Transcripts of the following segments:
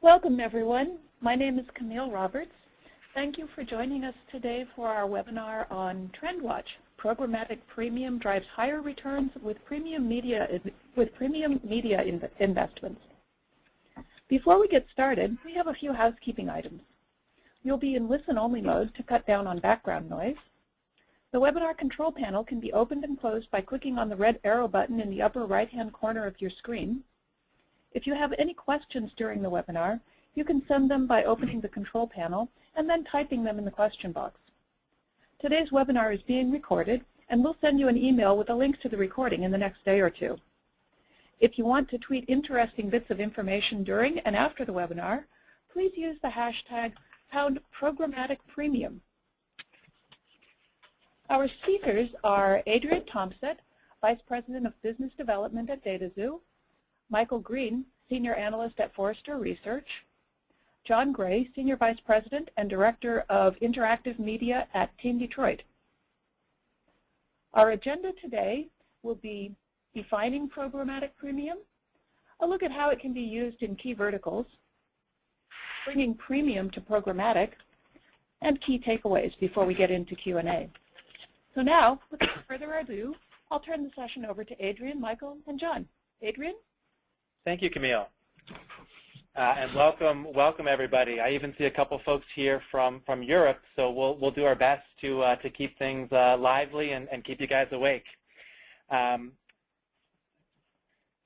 Welcome, everyone. My name is Camille Roberts. Thank you for joining us today for our webinar on TrendWatch. Programmatic Premium drives higher returns with premium media investments. Before we get started, we have a few housekeeping items. You'll be in listen-only mode to cut down on background noise. The webinar control panel can be opened and closed by clicking on the red arrow button in the upper right-hand corner of your screen. If you have any questions during the webinar, you can send them by opening the control panel and then typing them in the question box. Today's webinar is being recorded, and we'll send you an email with a link to the recording in the next day or two. If you want to tweet interesting bits of information during and after the webinar, please use the hashtag #ProgrammaticPremium. Our speakers are Adrian Tomset, Vice President of Business Development at DataXu, Michael Green, Senior Analyst at Forrester Research, John Gray, Senior Vice President and Director of Interactive Media at Team Detroit. Our agenda today will be defining programmatic premium, a look at how it can be used in key verticals, bringing premium to programmatic, and key takeaways before we get into Q&A. So now, without further ado, I'll turn the session over to Adrian, Michael, and John. Adrian? Thank you, Camille. And welcome everybody. I even see a couple folks here from Europe, so we'll do our best to keep things lively and keep you guys awake. So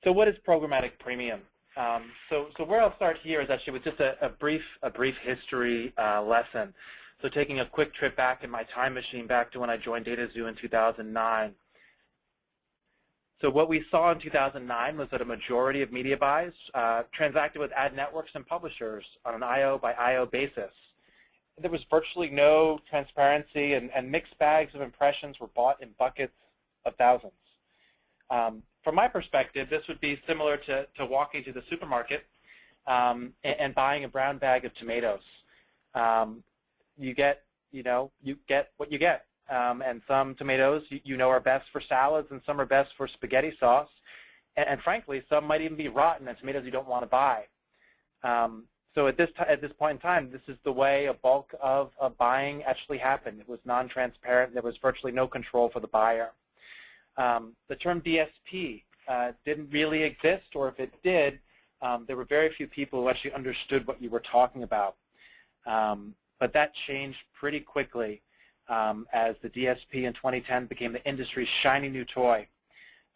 what is programmatic premium? So where I'll start here is actually with just a brief history lesson. So taking a quick trip back in my time machine back to when I joined DataXu in 2009. So what we saw in 2009 was that a majority of media buys transacted with ad networks and publishers on an IO by IO basis. There was virtually no transparency, and mixed bags of impressions were bought in buckets of thousands. From my perspective, this would be similar to walking to the supermarket and buying a brown bag of tomatoes. You get what you get. And some tomatoes are best for salads, and some are best for spaghetti sauce. And frankly, some might even be rotten and tomatoes you don't want to buy. So at this point in time, this is the way a bulk of buying actually happened. It was non-transparent. There was virtually no control for the buyer. The term DSP didn't really exist, or if it did, there were very few people who actually understood what you were talking about. But that changed pretty quickly. As the DSP in 2010 became the industry's shiny new toy.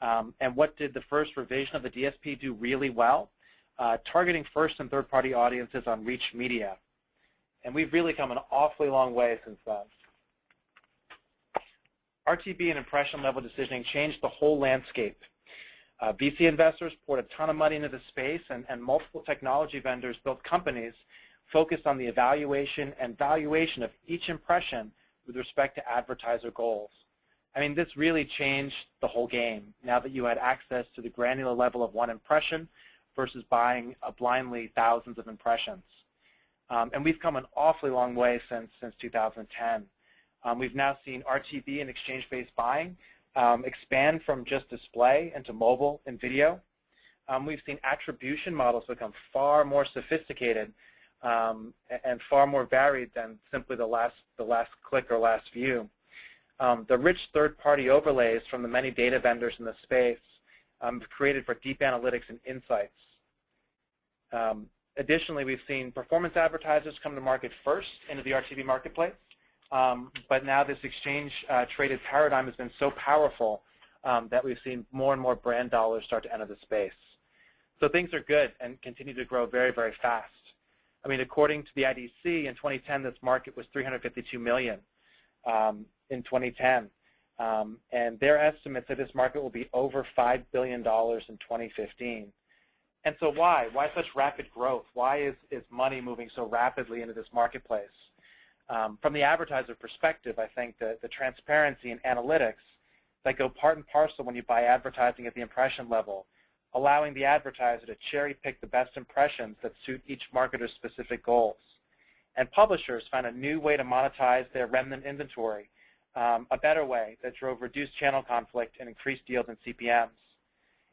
And what did the first revision of the DSP do really well? Targeting first and third-party audiences on reach media. And we've really come an awfully long way since then. RTB and impression-level decisioning changed the whole landscape. VC investors poured a ton of money into the space, and multiple technology vendors built companies focused on the evaluation and valuation of each impression with respect to advertiser goals. I mean, this really changed the whole game now that you had access to the granular level of one impression versus buying blindly thousands of impressions. And we've come an awfully long way since 2010. We've now seen RTB and exchange-based buying expand from just display into mobile and video. We've seen attribution models become far more sophisticated and far more varied than simply the last click or last view. The rich third-party overlays from the many data vendors in the space created for deep analytics and insights. Additionally, we've seen performance advertisers come to market first into the RTB marketplace, but now this exchange-traded paradigm has been so powerful that we've seen more and more brand dollars start to enter the space. So things are good and continue to grow very, very fast. I mean, according to the IDC, in 2010, this market was $352 million in 2010. And their estimates that this market will be over $5 billion in 2015. And so why? Why such rapid growth? Why is money moving so rapidly into this marketplace? From the advertiser perspective, I think that the transparency and analytics that go part and parcel when you buy advertising at the impression level, allowing the advertiser to cherry pick the best impressions that suit each marketer's specific goals. And publishers found a new way to monetize their remnant inventory, a better way that drove reduced channel conflict and increased yield in CPMs.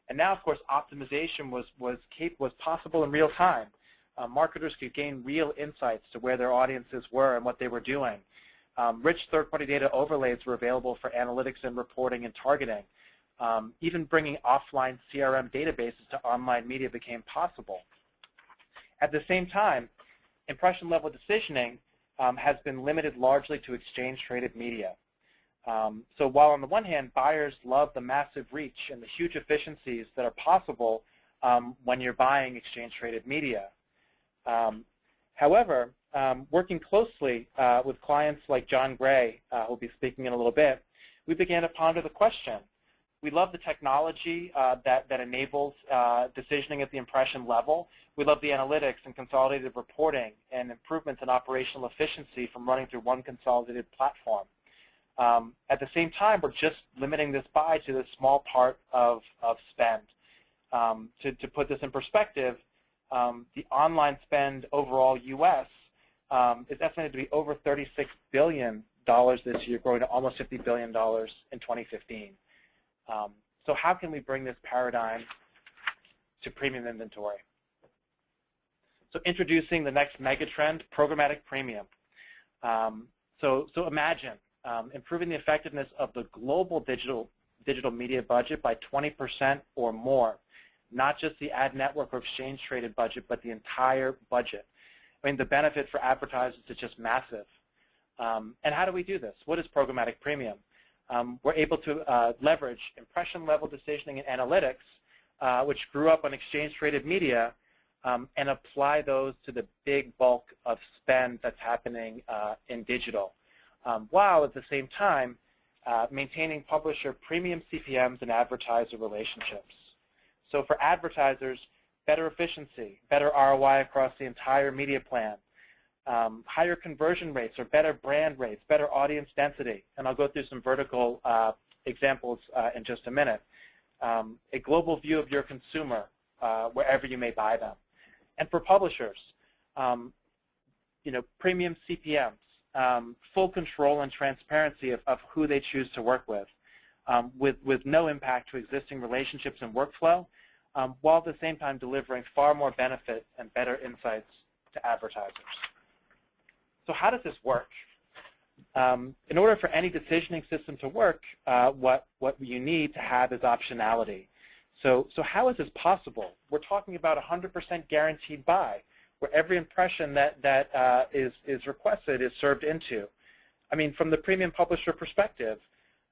And now, of course, optimization was possible in real time. marketers could gain real insights to where their audiences were and what they were doing. Rich third-party data overlays were available for analytics and reporting and targeting. Even bringing offline CRM databases to online media became possible. At the same time, impression-level decisioning has been limited largely to exchange-traded media. So while on the one hand, buyers love the massive reach and the huge efficiencies that are possible when you're buying exchange-traded media. However, working closely with clients like John Gray, who will be speaking in a little bit, we began to ponder the question. We love the technology that enables decisioning at the impression level. We love the analytics and consolidated reporting and improvements in operational efficiency from running through one consolidated platform. At the same time, we're just limiting this buy to this small part of spend. To put this in perspective, the online spend overall U.S. Is estimated to be over $36 billion this year, growing to almost $50 billion in 2015. So how can we bring this paradigm to premium inventory? So introducing the next megatrend, programmatic premium. So imagine improving the effectiveness of the global digital media budget by 20% or more, not just the ad network or exchange-traded budget, but the entire budget. I mean, the benefit for advertisers is just massive. And how do we do this? What is programmatic premium? We're able to leverage impression-level decisioning and analytics, which grew up on exchange-traded media, and apply those to the big bulk of spend that's happening in digital, while at the same time maintaining publisher premium CPMs and advertiser relationships. So for advertisers, better efficiency, better ROI across the entire media plan, higher conversion rates or better brand rates, better audience density, and I'll go through some vertical examples in just a minute. A global view of your consumer wherever you may buy them. And for publishers, premium CPMs, full control and transparency of who they choose to work with no impact to existing relationships and workflow, while at the same time delivering far more benefit and better insights to advertisers. So how does this work? In order for any decisioning system to work, what you need to have is optionality. So how is this possible? We're talking about 100% guaranteed buy, where every impression that is requested is served into. I mean, from the premium publisher perspective,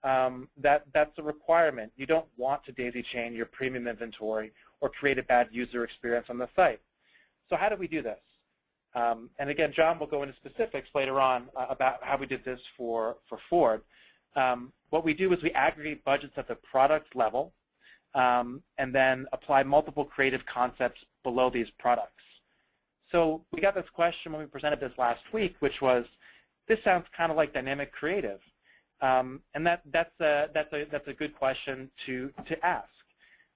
that's a requirement. You don't want to daisy chain your premium inventory or create a bad user experience on the site. So how do we do this? And again, John will go into specifics later on about how we did this for Ford. What we do is we aggregate budgets at the product level and then apply multiple creative concepts below these products. So we got this question when we presented this last week, which was, this sounds kind of like dynamic creative. And that's a good question to ask.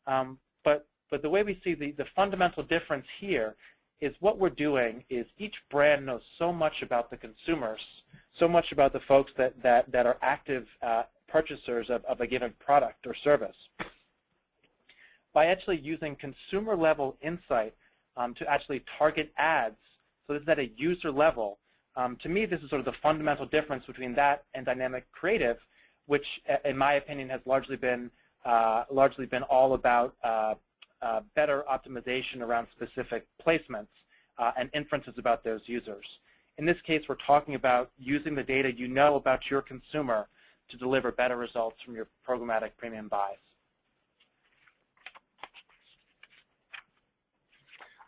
But the way we see the fundamental difference here is what we're doing is each brand knows so much about the consumers, so much about the folks that are active purchasers of a given product or service. By actually using consumer-level insight to actually target ads, so this is at a user level, to me this is sort of the fundamental difference between that and dynamic creative, which in my opinion has largely been all about better optimization around specific placements and inferences about those users. In this case, we're talking about using the data you know about your consumer to deliver better results from your programmatic premium buys.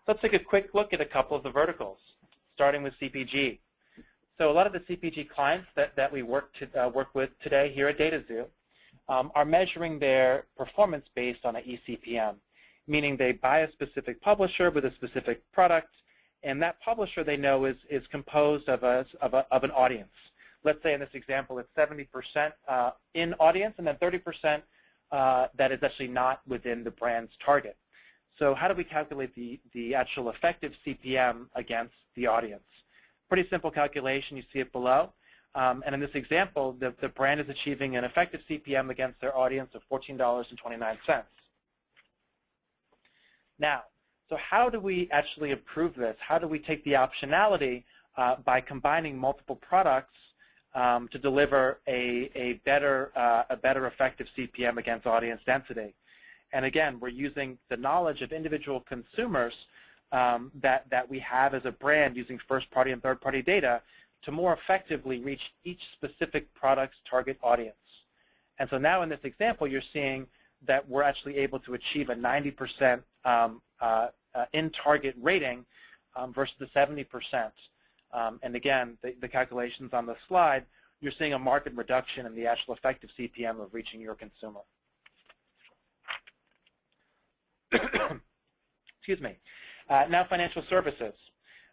Let's take a quick look at a couple of the verticals, starting with CPG. So a lot of the CPG clients that we work with today here at DataXu are measuring their performance based on an eCPM, meaning they buy a specific publisher with a specific product, and that publisher they know is composed of an audience. Let's say in this example it's 70% in audience and then 30% that is actually not within the brand's target. So how do we calculate the actual effective CPM against the audience? Pretty simple calculation. You see it below. And in this example, the brand is achieving an effective CPM against their audience of $14.29. Now, So how do we actually improve this? How do we take the optionality by combining multiple products to deliver a better effective CPM against audience density? And again, we're using the knowledge of individual consumers that we have as a brand using first-party and third-party data to more effectively reach each specific product's target audience. And so now in this example, you're seeing that we're actually able to achieve a 90% in-target rating versus the 70%. And again, the calculations on the slide, you're seeing a marked reduction in the actual effective CPM of reaching your consumer. Excuse me. Now financial services.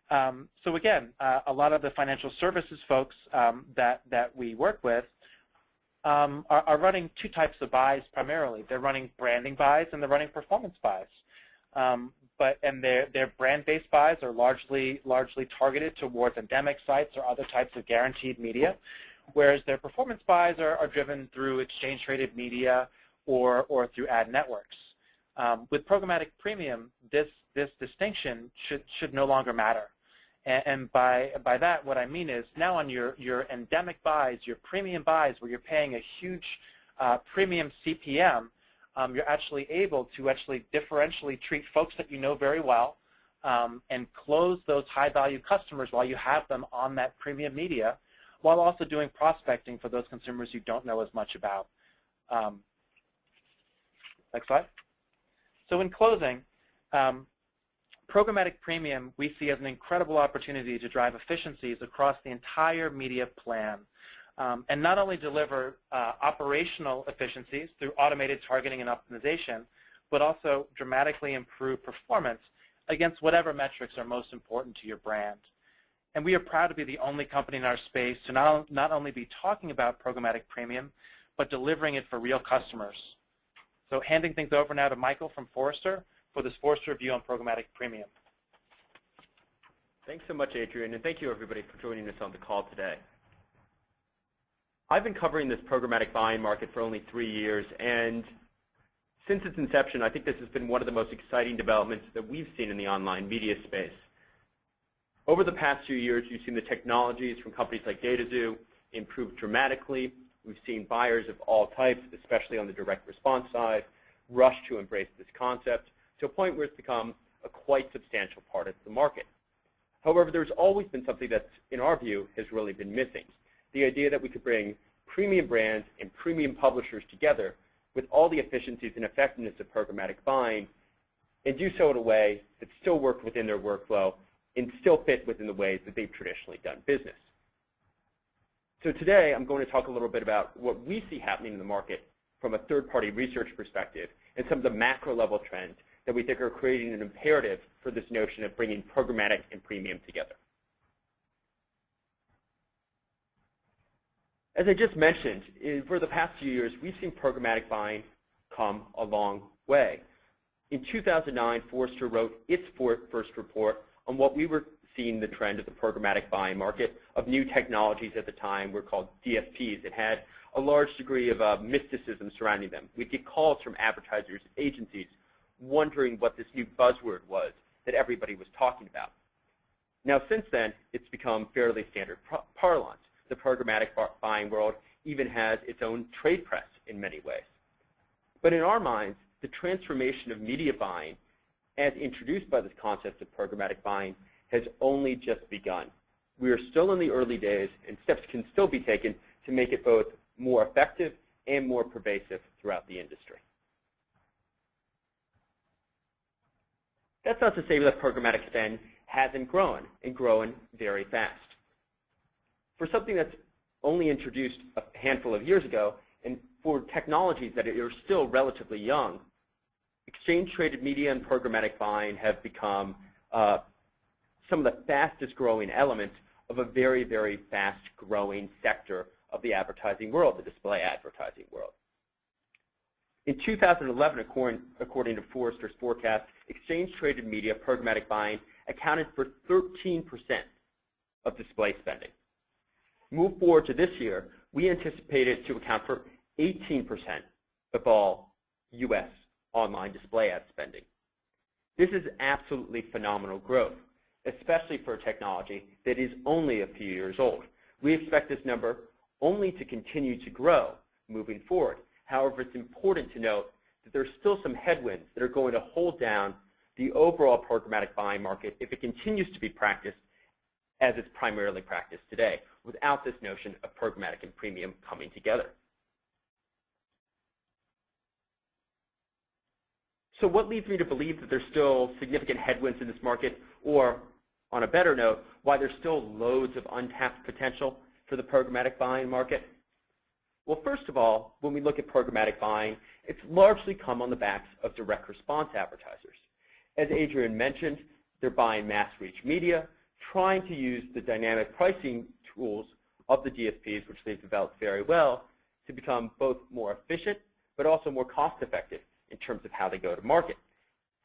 So again, a lot of the financial services folks that we work with are running two types of buys primarily. They're running branding buys and they're running performance buys. And their brand-based buys are largely targeted towards endemic sites or other types of guaranteed media, whereas their performance buys are driven through exchange-traded media or through ad networks. With programmatic premium, this distinction should no longer matter. And by that, what I mean is now on your endemic buys, your premium buys, where you're paying a huge premium CPM, you're actually able to differentially treat folks that you know very well and close those high-value customers while you have them on that premium media, while also doing prospecting for those consumers you don't know as much about. Next slide. So in closing, programmatic premium we see as an incredible opportunity to drive efficiencies across the entire media plan, and not only deliver operational efficiencies through automated targeting and optimization, but also dramatically improve performance against whatever metrics are most important to your brand. And we are proud to be the only company in our space to not only be talking about programmatic premium, but delivering it for real customers. So handing things over now to Michael from Forrester for this Forrester review on programmatic premium. Thanks so much, Adrian, and thank you everybody for joining us on the call today. I've been covering this programmatic buying market for only 3 years, and since its inception, I think this has been one of the most exciting developments that we've seen in the online media space. Over the past few years, you've seen the technologies from companies like DataXu improve dramatically. We've seen buyers of all types, especially on the direct response side, rush to embrace this concept to a point where it's become a quite substantial part of the market. However, there's always been something that, in our view, has really been missing. The idea that we could bring premium brands and premium publishers together with all the efficiencies and effectiveness of programmatic buying and do so in a way that still worked within their workflow and still fit within the ways that they've traditionally done business. So today, I'm going to talk a little bit about what we see happening in the market from a third-party research perspective and some of the macro-level trends that we think are creating an imperative for this notion of bringing programmatic and premium together. As I just mentioned, for the past few years, we've seen programmatic buying come a long way. In 2009, Forrester wrote its first report on what we were seeing the trend of the programmatic buying market of new technologies at the time were called DSPs. It had a large degree of mysticism surrounding them. We'd get calls from advertisers and agencies wondering what this new buzzword was that everybody was talking about. Now, since then, it's become fairly standard parlance. The programmatic buying world even has its own trade press in many ways. But in our minds, the transformation of media buying, as introduced by this concept of programmatic buying, has only just begun. We are still in the early days, and steps can still be taken to make it both more effective and more pervasive throughout the industry. That's not to say that programmatic spend hasn't grown, and grown very fast. For something that's only introduced a handful of years ago, and for technologies that are still relatively young, exchange-traded media and programmatic buying have become some of the fastest growing elements of a very, very fast growing sector of the advertising world, the display advertising world. In 2011, according to Forrester's forecast, exchange-traded media programmatic buying accounted for 13% of display spending. Move forward to this year, we anticipate it to account for 18% of all U.S. online display ad spending. This is absolutely phenomenal growth, especially for a technology that is only a few years old. We expect this number only to continue to grow moving forward. However, it's important to note that there's still some headwinds that are going to hold down the overall programmatic buying market if it continues to be practiced as it's primarily practiced today, without this notion of programmatic and premium coming together. So what leads me to believe that there's still significant headwinds in this market, or on a better note, why there's still loads of untapped potential for the programmatic buying market? Well, first of all, when we look at programmatic buying, it's largely come on the backs of direct response advertisers. As Adrian mentioned, they're buying mass reach media, trying to use the dynamic pricing tools of the DSPs, which they've developed very well, to become both more efficient but also more cost-effective in terms of how they go to market.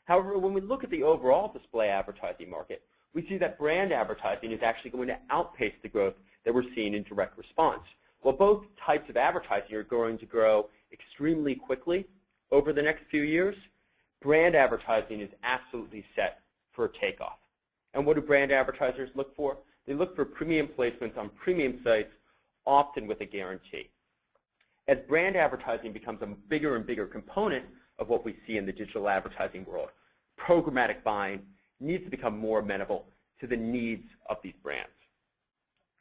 However, when we look at the overall display advertising market, we see that brand advertising is actually going to outpace the growth that we're seeing in direct response. While both types of advertising are going to grow extremely quickly over the next few years, brand advertising is absolutely set for a takeoff. And what do brand advertisers look for? They look for premium placements on premium sites, often with a guarantee. As brand advertising becomes a bigger and bigger component of what we see in the digital advertising world, programmatic buying needs to become more amenable to the needs of these brands.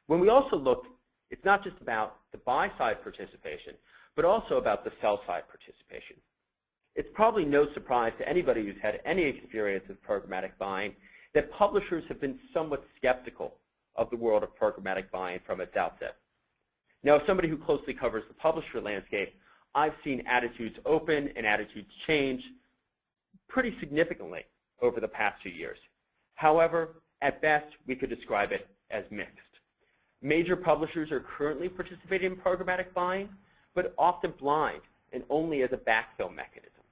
When we also look, it's not just about the buy-side participation, but also about the sell-side participation. It's probably no surprise to anybody who's had any experience with programmatic buying that publishers have been somewhat skeptical of the world of programmatic buying from its outset. Now, as somebody who closely covers the publisher landscape, I've seen attitudes open and attitudes change pretty significantly over the past few years. However, at best, we could describe it as mixed. Major publishers are currently participating in programmatic buying, but often blind and only as a backfill mechanism.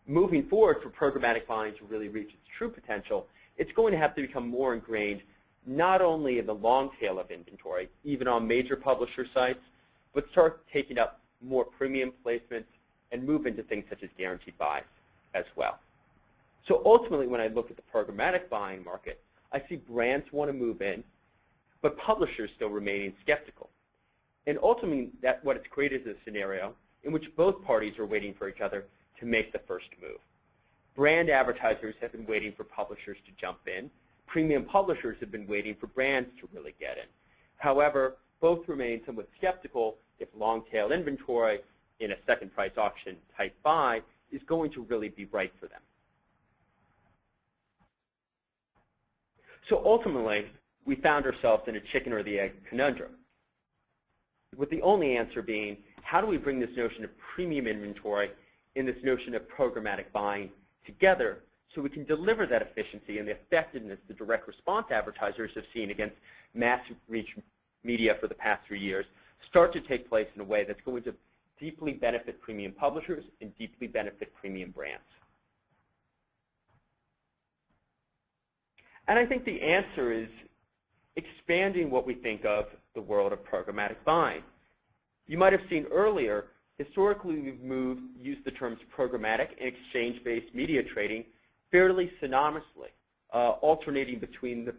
Moving forward, for programmatic buying to really reach its true potential, it's going to have to become more ingrained not only in the long tail of inventory, even on major publisher sites, but start taking up more premium placements and move into things such as guaranteed buys as well. So ultimately, when I look at the programmatic buying market, I see brands want to move in, but publishers still remaining skeptical. And ultimately, what it's created is a scenario in which both parties are waiting for each other to make the first move. Brand advertisers have been waiting for publishers to jump in. Premium publishers have been waiting for brands to really get in. However, both remain somewhat skeptical if long-tail inventory in a second price auction type buy is going to really be right for them. So ultimately, we found ourselves in a chicken or the egg conundrum, with the only answer being, how do we bring this notion of premium inventory and this notion of programmatic buying together so we can deliver that efficiency and the effectiveness the direct response advertisers have seen against mass reach media for the past 3 years start to take place in a way that's going to deeply benefit premium publishers and deeply benefit premium brands. And I think the answer is expanding what we think of the world of programmatic buying. You might have seen earlier, historically we've used the terms programmatic and exchange-based media trading fairly synonymously, alternating between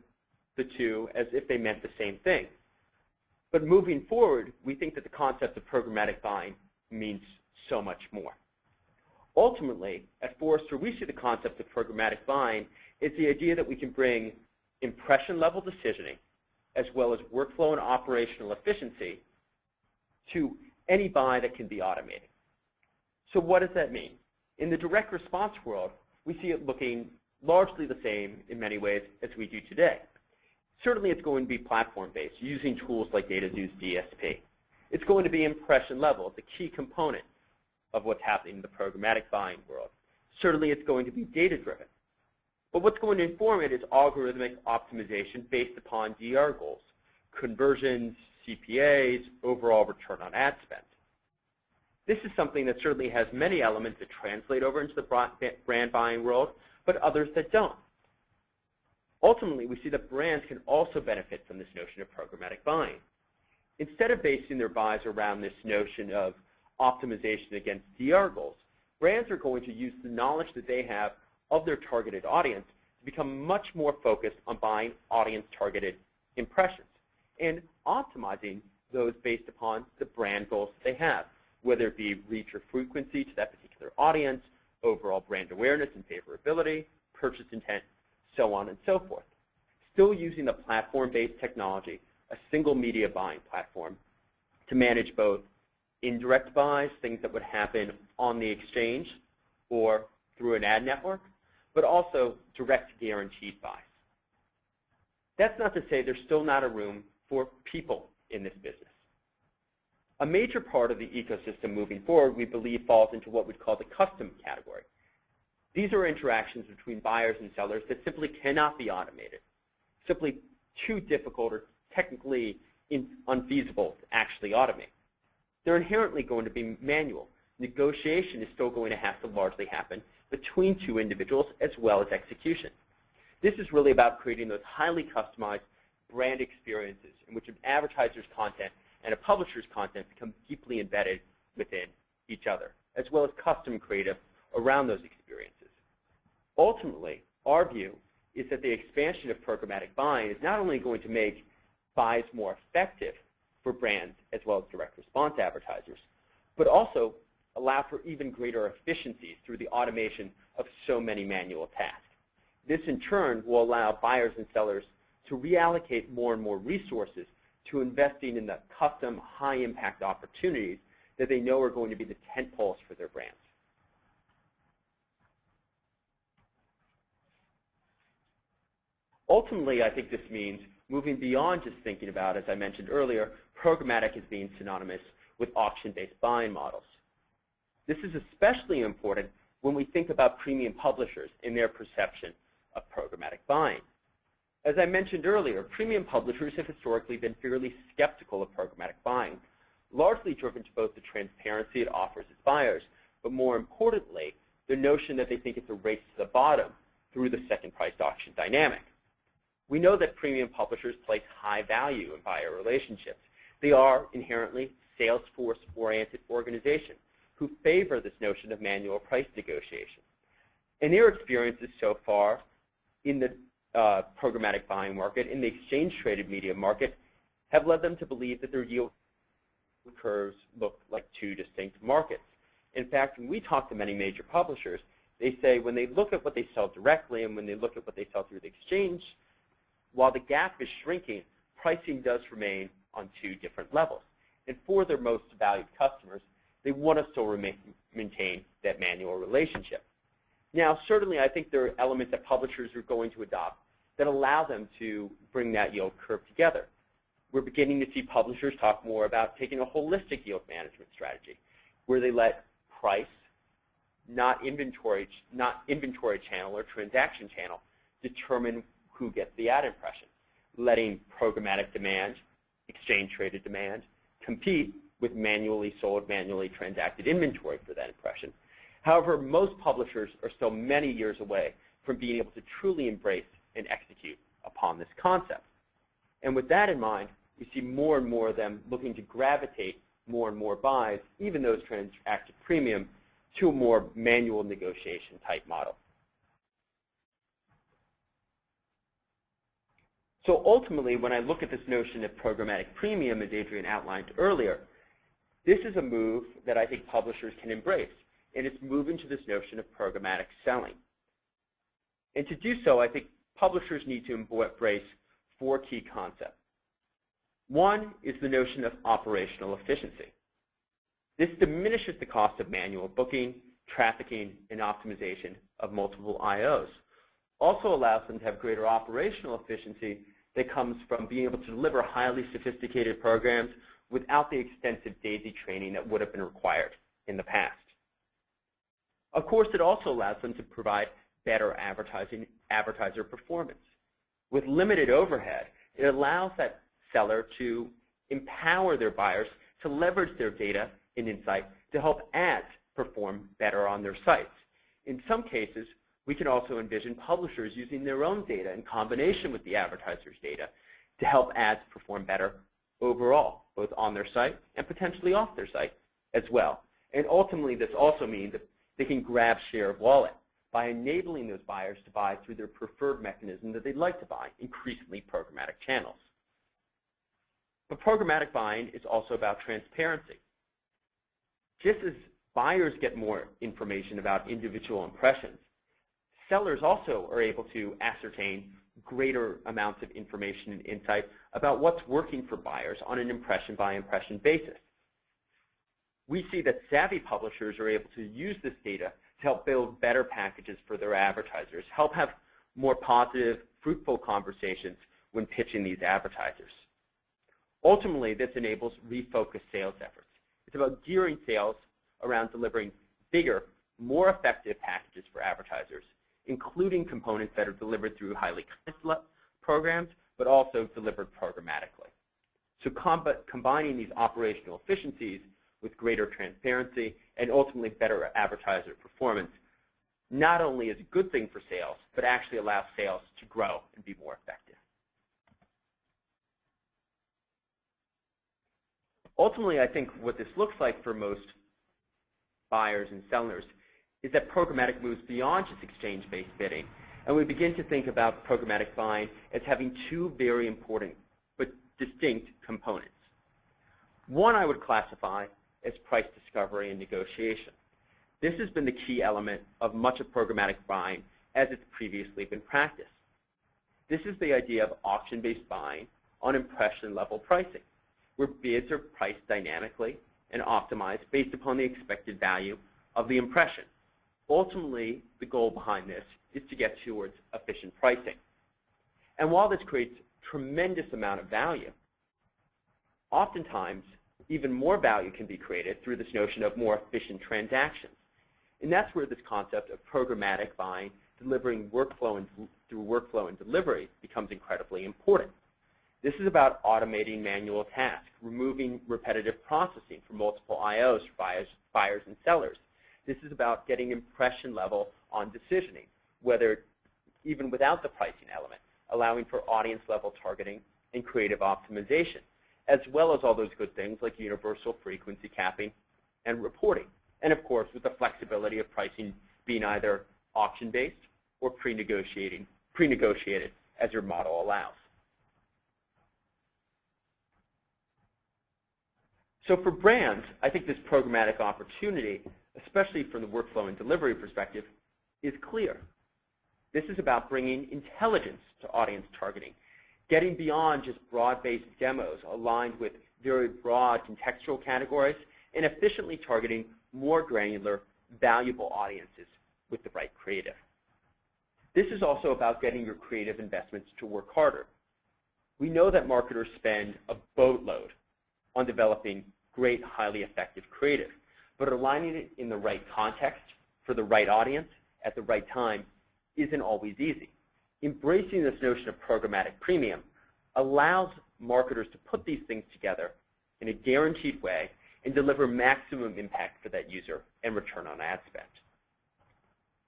the two as if they meant the same thing. But moving forward, we think that the concept of programmatic buying means so much more. Ultimately, at Forrester, we see the concept of programmatic buying is the idea that we can bring impression-level decisioning as well as workflow and operational efficiency to any buy that can be automated. So what does that mean? In the direct response world, we see it looking largely the same in many ways as we do today. Certainly it's going to be platform-based, using tools like DataXu's DSP. It's going to be impression level. It's a key component of what's happening in the programmatic buying world. Certainly it's going to be data-driven. But what's going to inform it is algorithmic optimization based upon DR goals, conversions, CPAs, overall return on ad spend. This is something that certainly has many elements that translate over into the brand buying world, but others that don't. Ultimately, we see that brands can also benefit from this notion of programmatic buying. Instead of basing their buys around this notion of optimization against DR goals, brands are going to use the knowledge that they have of their targeted audience to become much more focused on buying audience-targeted impressions and optimizing those based upon the brand goals that they have, whether it be reach or frequency to that particular audience, overall brand awareness and favorability, purchase intent, so on and so forth. Still using the platform-based technology, a single media buying platform, to manage both indirect buys, things that would happen on the exchange or through an ad network, but also direct guaranteed buys. That's not to say there's still not a room for people in this business. A major part of the ecosystem moving forward, we believe, falls into what we'd call the custom category. These are interactions between buyers and sellers that simply cannot be automated, simply too difficult or technically unfeasible to actually automate. They're inherently going to be manual. Negotiation is still going to have to largely happen between two individuals as well as execution. This is really about creating those highly customized brand experiences in which an advertiser's content and a publisher's content become deeply embedded within each other, as well as custom creative around those experiences. Ultimately, our view is that the expansion of programmatic buying is not only going to make buys more effective for brands as well as direct response advertisers, but also allow for even greater efficiencies through the automation of so many manual tasks. This, in turn, will allow buyers and sellers to reallocate more and more resources to investing in the custom, high-impact opportunities that they know are going to be the tent poles for their brands. Ultimately, I think this means moving beyond just thinking about, as I mentioned earlier, programmatic as being synonymous with auction-based buying models. This is especially important when we think about premium publishers in their perception of programmatic buying. As I mentioned earlier, premium publishers have historically been fairly skeptical of programmatic buying, largely driven to both the transparency it offers its buyers, but more importantly, the notion that they think it's a race to the bottom through the second-priced auction dynamic. We know that premium publishers place high value in buyer relationships. They are inherently Salesforce-oriented organizations who favor this notion of manual price negotiation. And their experiences so far in the programmatic buying market, in the exchange-traded media market, have led them to believe that their yield curves look like two distinct markets. In fact, when we talk to many major publishers, they say when they look at what they sell directly and when they look at what they sell through the exchange, while the gap is shrinking, pricing does remain on two different levels. And for their most valued customers, they want to still maintain that manual relationship. Now, certainly, I think there are elements that publishers are going to adopt that allow them to bring that yield curve together. We're beginning to see publishers talk more about taking a holistic yield management strategy, where they let price, not inventory channel or transaction channel, determine who gets the ad impression, letting programmatic demand, exchange-traded demand, compete with manually sold, manually transacted inventory for that impression. However, most publishers are still many years away from being able to truly embrace and execute upon this concept. And with that in mind, we see more and more of them looking to gravitate more and more buys, even those transacted premium, to a more manual negotiation type model. So ultimately, when I look at this notion of programmatic premium, as Adrian outlined earlier, this is a move that I think publishers can embrace, and it's moving to this notion of programmatic selling. And to do so, I think publishers need to embrace four key concepts. One is the notion of operational efficiency. This diminishes the cost of manual booking, trafficking, and optimization of multiple IOs. Also allows them to have greater operational efficiency that comes from being able to deliver highly sophisticated programs without the extensive daisy training that would have been required in the past. Of course, it also allows them to provide better advertiser performance. With limited overhead, it allows that seller to empower their buyers to leverage their data and insight to help ads perform better on their sites. In some cases, we can also envision publishers using their own data in combination with the advertiser's data to help ads perform better overall, both on their site and potentially off their site as well. And ultimately, this also means that they can grab share of wallet by enabling those buyers to buy through their preferred mechanism that they'd like to buy, increasingly programmatic channels. But programmatic buying is also about transparency. Just as buyers get more information about individual impressions, sellers also are able to ascertain greater amounts of information and insight about what's working for buyers on an impression-by-impression basis. We see that savvy publishers are able to use this data to help build better packages for their advertisers, help have more positive, fruitful conversations when pitching these advertisers. Ultimately, this enables refocused sales efforts. It's about gearing sales around delivering bigger, more effective packages for advertisers, including components that are delivered through highly customized programs, but also delivered programmatically. So combining these operational efficiencies with greater transparency and ultimately better advertiser performance not only is a good thing for sales, but actually allows sales to grow and be more effective. Ultimately, I think what this looks like for most buyers and sellers is that programmatic moves beyond just exchange-based bidding, and we begin to think about programmatic buying as having two very important but distinct components. One I would classify as price discovery and negotiation. This has been the key element of much of programmatic buying as it's previously been practiced. This is the idea of auction-based buying on impression-level pricing, where bids are priced dynamically and optimized based upon the expected value of the impression. Ultimately, the goal behind this is to get towards efficient pricing. And while this creates a tremendous amount of value, oftentimes even more value can be created through this notion of more efficient transactions. And that's where this concept of programmatic buying, delivering workflow through workflow and delivery becomes incredibly important. This is about automating manual tasks, removing repetitive processing for multiple IOs for buyers and sellers. This is about getting impression level on decisioning, whether even without the pricing element, allowing for audience level targeting and creative optimization, as well as all those good things like universal frequency capping and reporting. And of course, with the flexibility of pricing being either auction-based or pre-negotiated as your model allows. So for brands, I think this programmatic opportunity, especially from the workflow and delivery perspective, is clear. This is about bringing intelligence to audience targeting, getting beyond just broad-based demos aligned with very broad contextual categories, and efficiently targeting more granular, valuable audiences with the right creative. This is also about getting your creative investments to work harder. We know that marketers spend a boatload on developing great, highly effective creative, but aligning it in the right context for the right audience at the right time isn't always easy. Embracing this notion of programmatic premium allows marketers to put these things together in a guaranteed way and deliver maximum impact for that user and return on ad spend.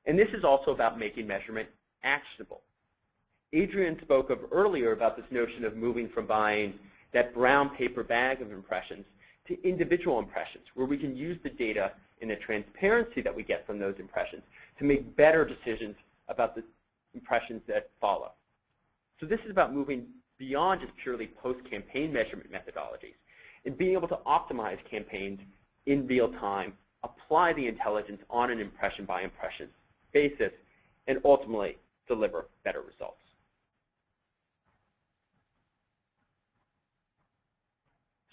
And this is also about making measurement actionable. Adrian spoke of earlier about this notion of moving from buying that brown paper bag of impressions to individual impressions, where we can use the data and the transparency that we get from those impressions to make better decisions about the impressions that follow. So this is about moving beyond just purely post-campaign measurement methodologies and being able to optimize campaigns in real time, apply the intelligence on an impression-by-impression basis, and ultimately deliver better results.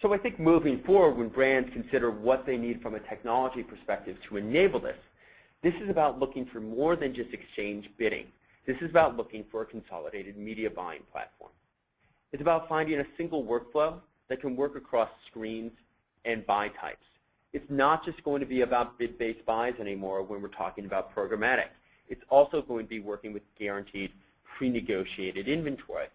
So I think moving forward, when brands consider what they need from a technology perspective to enable this, this is about looking for more than just exchange bidding. This is about looking for a consolidated media buying platform. It's about finding a single workflow that can work across screens and buy types. It's not just going to be about bid-based buys anymore when we're talking about programmatic. It's also going to be working with guaranteed pre-negotiated inventory,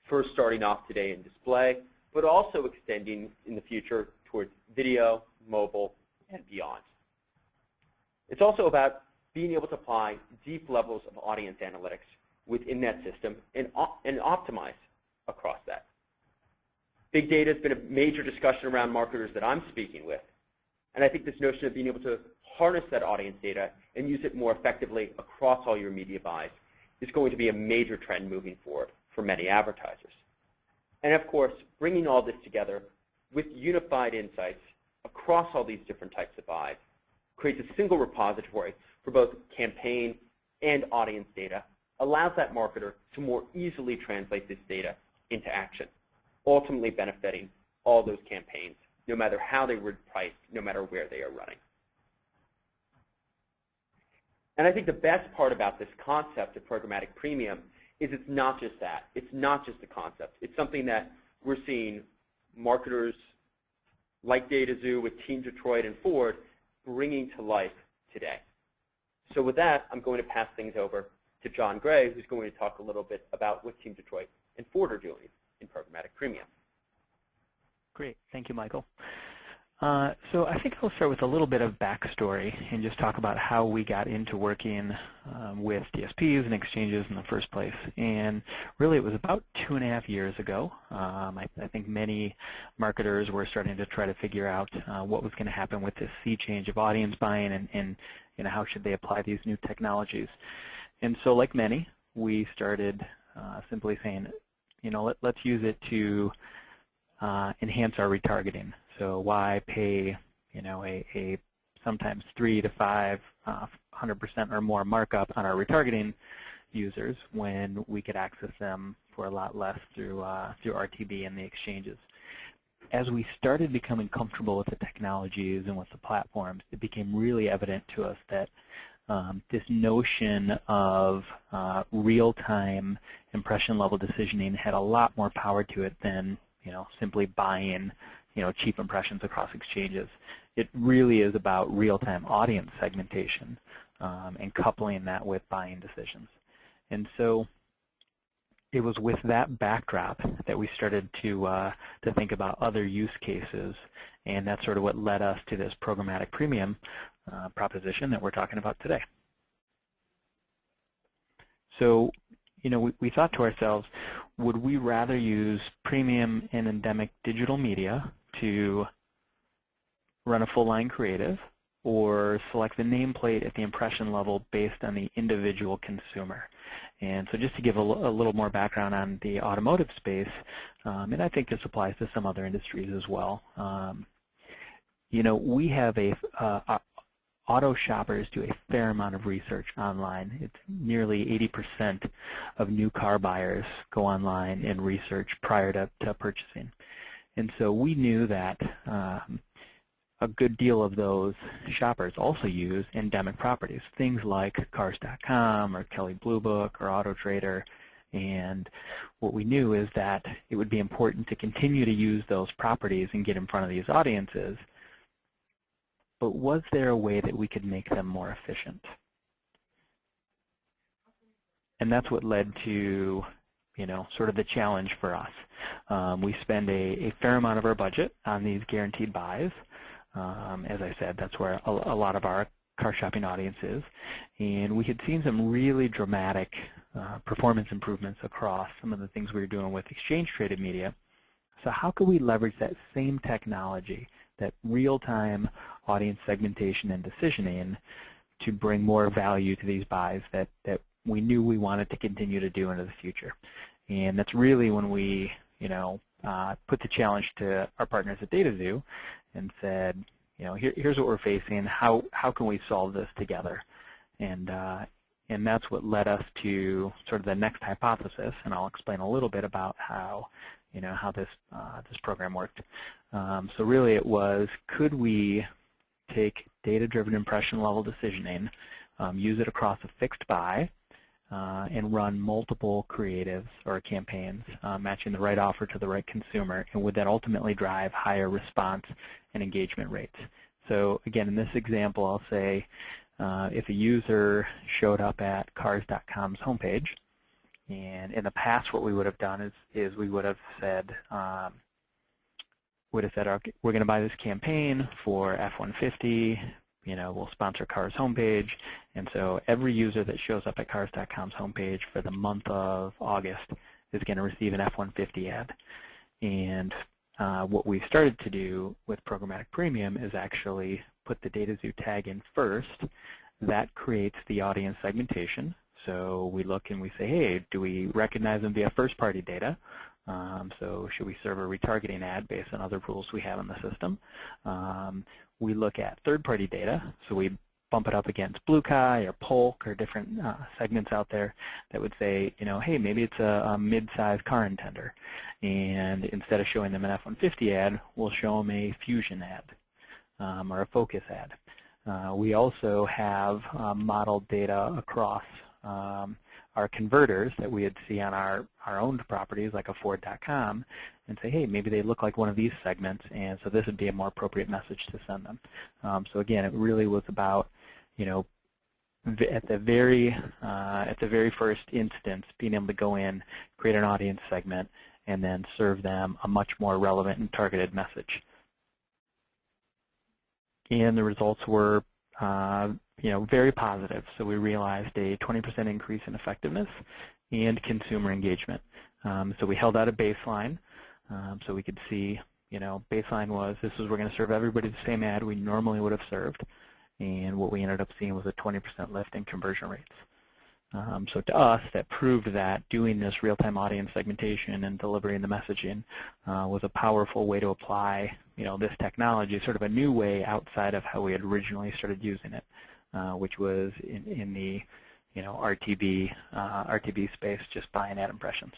first starting off today in display, but also extending in the future towards video, mobile, and beyond. It's also about being able to apply deep levels of audience analytics within that system and optimize across that. Big data has been a major discussion around marketers that I'm speaking with. And I think this notion of being able to harness that audience data and use it more effectively across all your media buys is going to be a major trend moving forward for many advertisers. And of course, bringing all this together with unified insights across all these different types of buys creates a single repository for both campaign and audience data, allows that marketer to more easily translate this data into action, ultimately benefiting all those campaigns, no matter how they were priced, no matter where they are running. And I think the best part about this concept of programmatic premium is it's not just that. It's not just a concept. It's something that we're seeing marketers like DataXu with Team Detroit and Ford bringing to life today. So with that, I'm going to pass things over to John Gray, who's going to talk a little bit about what Team Detroit and Ford are doing in programmatic premium. Great. Thank you, Michael. So I think I'll start with a little bit of backstory and just talk about how we got into working with DSPs and exchanges in the first place. And really, it was about 2.5 years ago. I think many marketers were starting to try to figure out what was going to happen with this sea change of audience buying and how should they apply these new technologies. And so like many, we started simply saying, let's use it to enhance our retargeting. So why pay, a sometimes 3 to 5, 100% or more markup on our retargeting users when we could access them for a lot less through RTB and the exchanges. As we started becoming comfortable with the technologies and with the platforms, it became really evident to us that this notion of real-time impression-level decisioning had a lot more power to it than simply buying cheap impressions across exchanges. It really is about real-time audience segmentation and coupling that with buying decisions. And so it was with that backdrop that we started to think about other use cases, and that's sort of what led us to this programmatic premium proposition that we're talking about today. So, we thought to ourselves, would we rather use premium and endemic digital media to run a full-line creative, or select the nameplate at the impression level based on the individual consumer? And so just to give a little more background on the automotive space, and I think this applies to some other industries as well, we have auto shoppers do a fair amount of research online. It's nearly 80% of new car buyers go online and research prior to purchasing. And so we knew that a good deal of those shoppers also use endemic properties, things like Cars.com or Kelley Blue Book or AutoTrader. And what we knew is that it would be important to continue to use those properties and get in front of these audiences. But was there a way that we could make them more efficient? And that's what led to sort of the challenge for us. We spend a fair amount of our budget on these guaranteed buys. As I said, that's where a lot of our car shopping audience is. And we had seen some really dramatic performance improvements across some of the things we were doing with exchange-traded media. So how could we leverage that same technology, that real-time audience segmentation and decisioning, to bring more value to these buys that we knew we wanted to continue to do into the future? And that's really when we, put the challenge to our partners at DataXu and said, here's what we're facing. How can we solve this together? And that's what led us to sort of the next hypothesis, and I'll explain a little bit about how this program worked. So really, it was, could we take data-driven impression-level decisioning, use it across a fixed buy, and run multiple creatives or campaigns, matching the right offer to the right consumer, and would that ultimately drive higher response and engagement rates? So again, in this example, I'll say if a user showed up at Cars.com's homepage, and in the past what we would have done is we would have said, okay, we're going to buy this campaign for F-150, we'll sponsor Cars homepage, and so every user that shows up at Cars.com's homepage for the month of August is going to receive an F-150 ad. And what we've started to do with Programmatic Premium is actually put the DataXu tag in first, that creates the audience segmentation. So we look and we say, hey, do we recognize them via first-party data? So should we serve a retargeting ad based on other rules we have in the system? We look at third-party data, so we bump it up against BlueKai or Polk or different segments out there that would say, hey, maybe it's a mid-sized car intender, and instead of showing them an F-150 ad, we'll show them a Fusion ad or a Focus ad. We also have modeled data across our converters that we would see on our owned properties like a Ford.com and say, hey, maybe they look like one of these segments, and so this would be a more appropriate message to send them. So again, it really was about, at the very first instance, being able to go in, create an audience segment, and then serve them a much more relevant and targeted message. And the results were very positive. So we realized a 20% increase in effectiveness and consumer engagement. So we held out a baseline so we could see, baseline was we're going to serve everybody the same ad we normally would have served. And what we ended up seeing was a 20% lift in conversion rates. So to us, that proved that doing this real-time audience segmentation and delivering the messaging was a powerful way to apply this technology, sort of a new way outside of how we had originally started using it, which was in the RTB space, just buying ad impressions.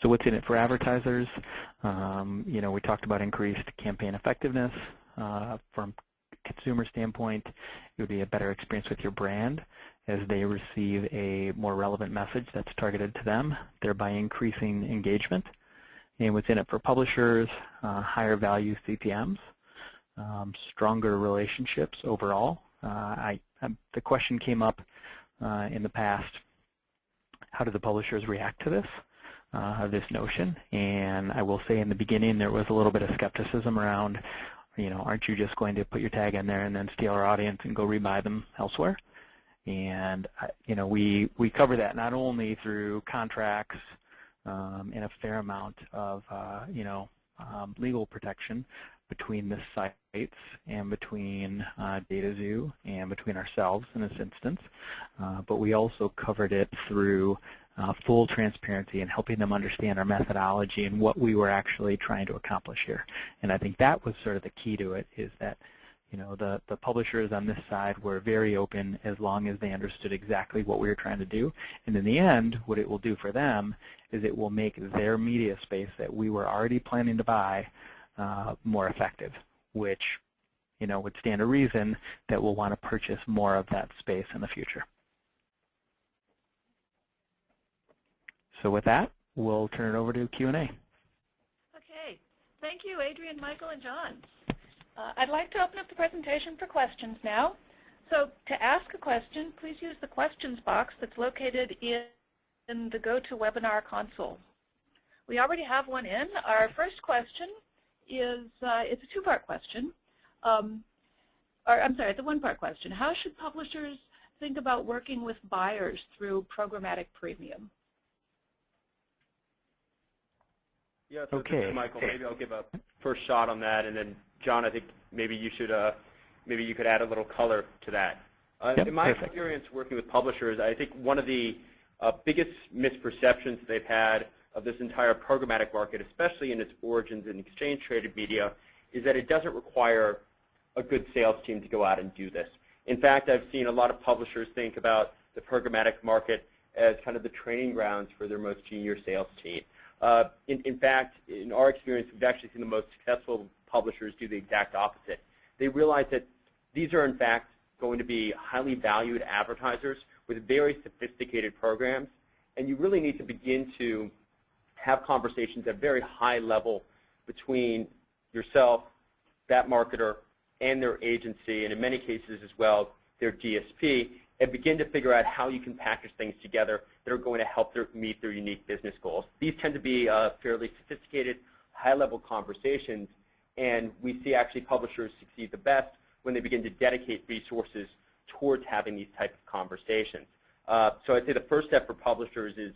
So what's in it for advertisers? We talked about increased campaign effectiveness. From a consumer standpoint, it would be a better experience with your brand as they receive a more relevant message that's targeted to them, thereby increasing engagement. And what's in it for publishers? Higher value CPMs, stronger relationships overall. The question came up in the past, how do the publishers react to this notion? And I will say in the beginning there was a little bit of skepticism around, aren't you just going to put your tag in there and then steal our audience and go rebuy them elsewhere? And we cover that not only through contracts and a fair amount of legal protection between the sites and between DataXu and between ourselves in this instance, but we also covered it through full transparency and helping them understand our methodology and what we were actually trying to accomplish here. And I think that was sort of the key to it, is that the publishers on this side were very open as long as they understood exactly what we were trying to do. And in the end, what it will do for them is it will make their media space that we were already planning to buy more effective, which would stand to reason that we'll want to purchase more of that space in the future. So with that, we'll turn it over to Q&A. Okay. Thank you, Adrian, Michael, and John. I'd like to open up the presentation for questions now. So to ask a question, please use the questions box that's located in the GoToWebinar console. We already have one in. Our first question is, it's a two-part question. It's a one-part question. How should publishers think about working with buyers through Programmatic Premium? Yeah, so okay. Michael, maybe I'll give a first shot on that, and then John, I think maybe you should, maybe you could add a little color to that. Yep, in my perfect. experience working with publishers, I think one of the biggest misperceptions they've had of this entire programmatic market, especially in its origins in exchange-traded media, is that it doesn't require a good sales team to go out and do this. In fact, I've seen a lot of publishers think about the programmatic market as kind of the training grounds for their most junior sales team. In fact, in our experience, we've actually seen the most successful publishers do the exact opposite. They realize that these are, in fact, going to be highly valued advertisers with very sophisticated programs, and you really need to begin to have conversations at a very high level between yourself, that marketer, and their agency, and in many cases as well, their DSP, and begin to figure out how you can package things together that are going to help meet their unique business goals. These tend to be fairly sophisticated, high-level conversations, and we see actually publishers succeed the best when they begin to dedicate resources towards having these types of conversations. So I'd say the first step for publishers is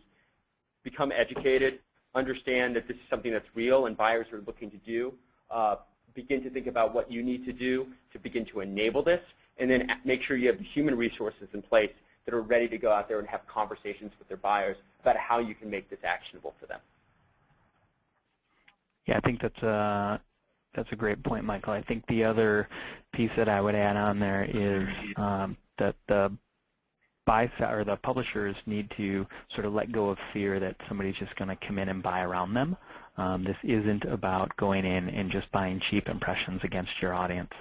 become educated, understand that this is something that's real and buyers are looking to do. begin to think about what you need to do to begin to enable this, and then make sure you have the human resources in place that are ready to go out there and have conversations with their buyers about how you can make this actionable for them. Yeah, I think that's a great point, Michael. I think the other piece that I would add on there is that the buy side or the publishers need to sort of let go of fear that somebody's just going to come in and buy around them. This isn't about going in and just buying cheap impressions against your audience.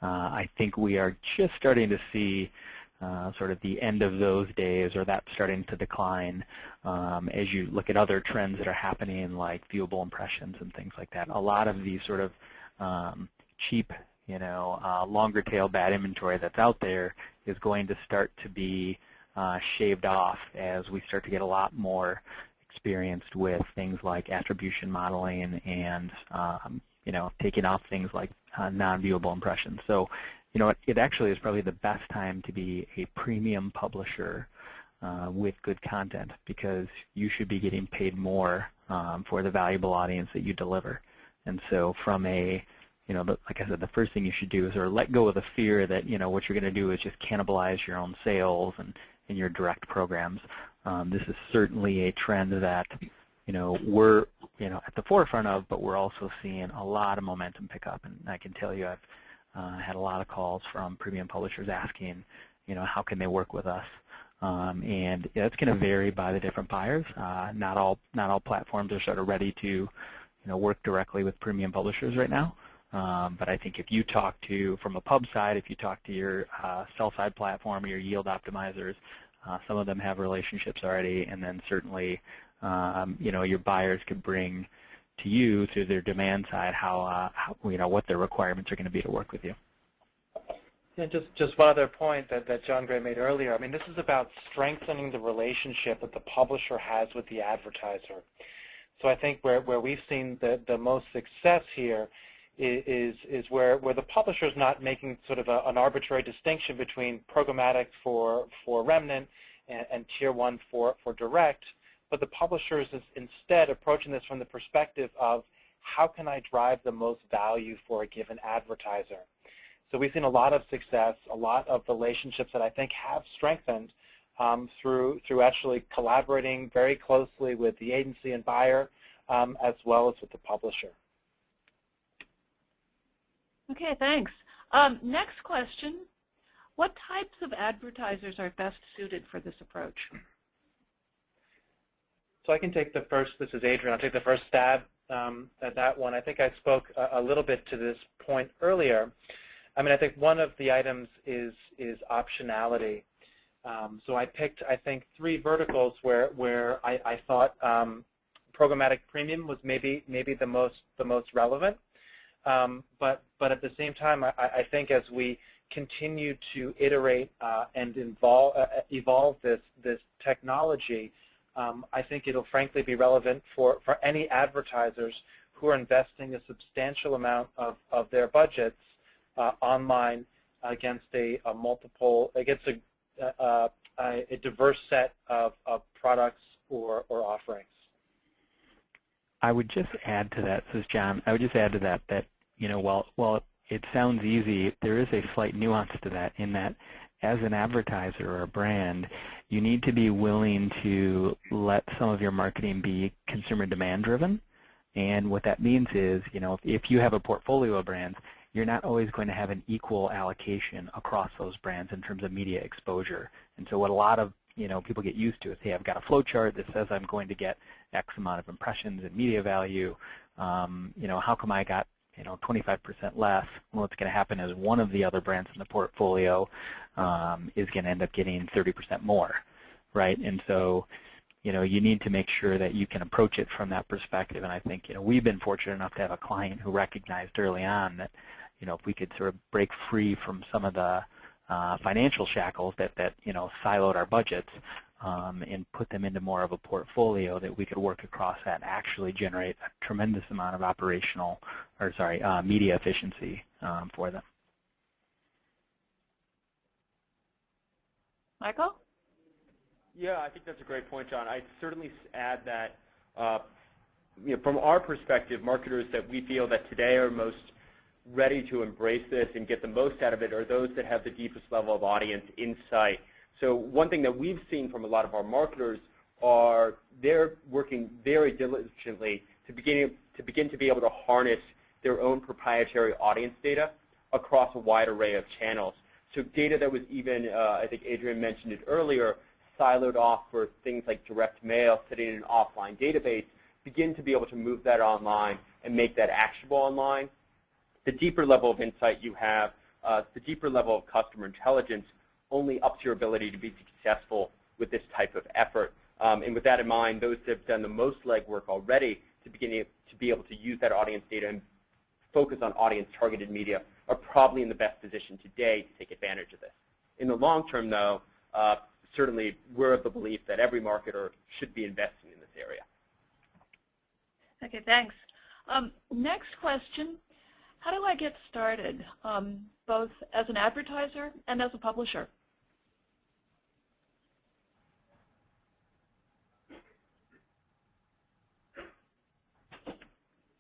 I think we are just starting to see sort of the end of those days, or that starting to decline as you look at other trends that are happening, like viewable impressions and things like that. A lot of these sort of cheap, longer tail bad inventory that's out there is going to start to be shaved off as we start to get a lot more experienced with things like attribution modeling and taking off things like non-viewable impressions. So it actually is probably the best time to be a premium publisher with good content, because you should be getting paid more for the valuable audience that you deliver. And so from a, like I said, the first thing you should do is let go of the fear that, what you're going to do is just cannibalize your own sales and your direct programs. This is certainly a trend that, we're, at the forefront of, but we're also seeing a lot of momentum pick up. And I can tell you I've had a lot of calls from premium publishers asking, how can they work with us? And it's going to vary by the different buyers. Not all platforms are sort of ready to, work directly with premium publishers right now. But I think if you talk to, from a pub side, if you talk to your sell-side platform or your yield optimizers, some of them have relationships already, and then certainly, your buyers could bring to you through their demand side how what their requirements are going to be to work with you. Yeah, just one other point that John Gray made earlier. I mean, this is about strengthening the relationship that the publisher has with the advertiser. So I think where we've seen the most success here is where the publisher is not making sort of an arbitrary distinction between programmatic for remnant and tier 1 for direct, but the publisher is instead approaching this from the perspective of how can I drive the most value for a given advertiser. So we've seen a lot of success, a lot of relationships that I think have strengthened through actually collaborating very closely with the agency and buyer as well as with the publisher. Okay, thanks. Next question. What types of advertisers are best suited for this approach? So I can take the first, this is Adrian, I'll take the first stab at that one. I think I spoke a little bit to this point earlier. I mean, I think one of the items is optionality. So I picked, I think, 3 verticals where I thought programmatic premium was maybe the most relevant. But at the same time, I think as we continue to iterate and evolve this technology, I think it'll frankly be relevant for any advertisers who are investing a substantial amount of their budgets online against a diverse set of products or offerings. I would just add to that, this is John, I would just add to that while it sounds easy, there is a slight nuance to that, in that as an advertiser or a brand, you need to be willing to let some of your marketing be consumer demand driven. And what that means is, if you have a portfolio of brands, you're not always going to have an equal allocation across those brands in terms of media exposure. And so what a lot of people get used to is, hey, I've got a flow chart that says I'm going to get X amount of impressions and media value. How come I got 25% less? Well, what's going to happen is one of the other brands in the portfolio is going to end up getting 30% more, right? And so you need to make sure that you can approach it from that perspective. And I think we've been fortunate enough to have a client who recognized early on that if we could sort of break free from some of the financial shackles that siloed our budgets and put them into more of a portfolio, that we could work across that and actually generate a tremendous amount of media efficiency for them. Michael? Yeah, I think that's a great point, John. I'd certainly add that from our perspective, marketers that we feel that today are most ready to embrace this and get the most out of it are those that have the deepest level of audience insight. So one thing that we've seen from a lot of our marketers are they're working very diligently to begin to be able to harness their own proprietary audience data across a wide array of channels. So data that was even, I think Adrian mentioned it earlier, siloed off for things like direct mail, sitting in an offline database, begin to be able to move that online and make that actionable online. The deeper level of insight you have, the deeper level of customer intelligence only ups your ability to be successful with this type of effort. And with that in mind, those that have done the most legwork already to be able to use that audience data and focus on audience-targeted media are probably in the best position today to take advantage of this. In the long term, though, certainly we're of the belief that every marketer should be investing in this area. Okay, thanks. Next question, how do I get started, both as an advertiser and as a publisher?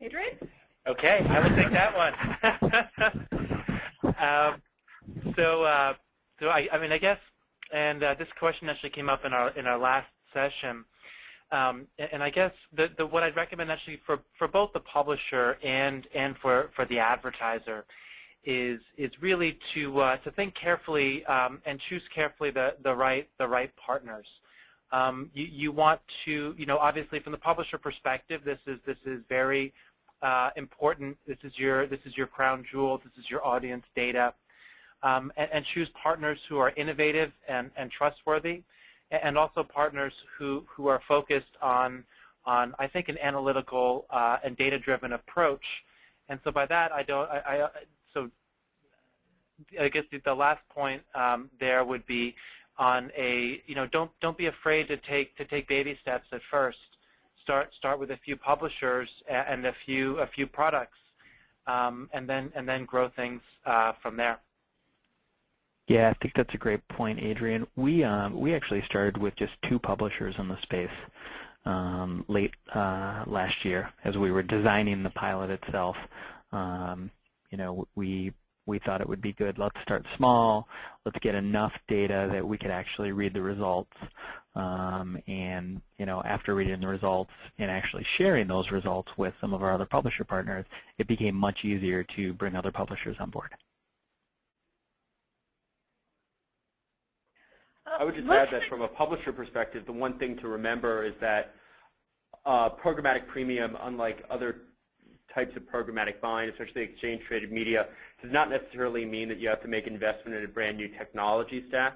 Adrian? Okay, I will take that one. I mean, I guess, and this question actually came up in our last session, and I guess what I'd recommend actually for both the publisher and for the advertiser is really to think carefully and choose carefully the right partners. You want to, obviously from the publisher perspective, this is very important. This is your crown jewel. This is your audience data, and choose partners who are innovative and trustworthy, and also partners who are focused on I think an analytical and data-driven approach. And so by that I guess the last point there would be on a don't be afraid to take baby steps at first. Start with a few publishers and a few products, and then grow things from there. Yeah, I think that's a great point, Adrian. We actually started with just 2 publishers in the space late last year as we were designing the pilot itself. We thought it would be good. Let's start small. Let's get enough data that we could actually read the results. And after reading the results and actually sharing those results with some of our other publisher partners, it became much easier to bring other publishers on board. I would just add that from a publisher perspective, the one thing to remember is that programmatic premium, unlike other types of programmatic buying, especially exchange-traded media, does not necessarily mean that you have to make an investment in a brand new technology stack.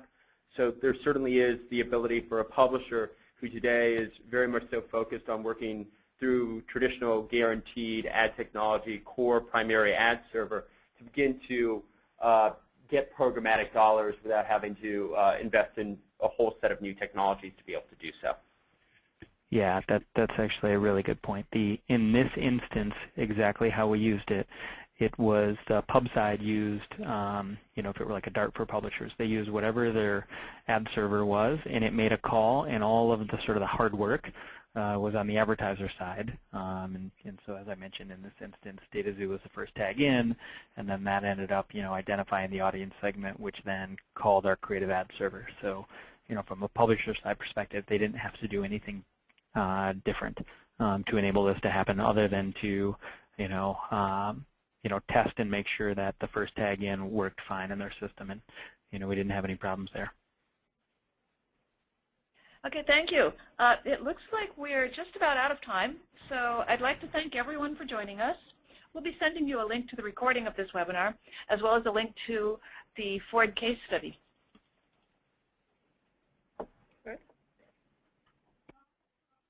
So there certainly is the ability for a publisher who today is very much so focused on working through traditional guaranteed ad technology, core primary ad server, to begin to get programmatic dollars without having to invest in a whole set of new technologies to be able to do so. Yeah, that's actually a really good point. In this instance, exactly how we used it, it was the pub side used, if it were like a Dart for publishers, they used whatever their ad server was, and it made a call, and all of the sort of the hard work was on the advertiser side. And so as I mentioned in this instance, DataXu was the first tag in, and then that ended up, identifying the audience segment, which then called our creative ad server. So, from a publisher side perspective, they didn't have to do anything different to enable this to happen, other than to, test and make sure that the first tag in worked fine in their system, and we didn't have any problems there. Okay, thank you. It looks like we're just about out of time, so I'd like to thank everyone for joining us. We'll be sending you a link to the recording of this webinar, as well as a link to the Ford case study.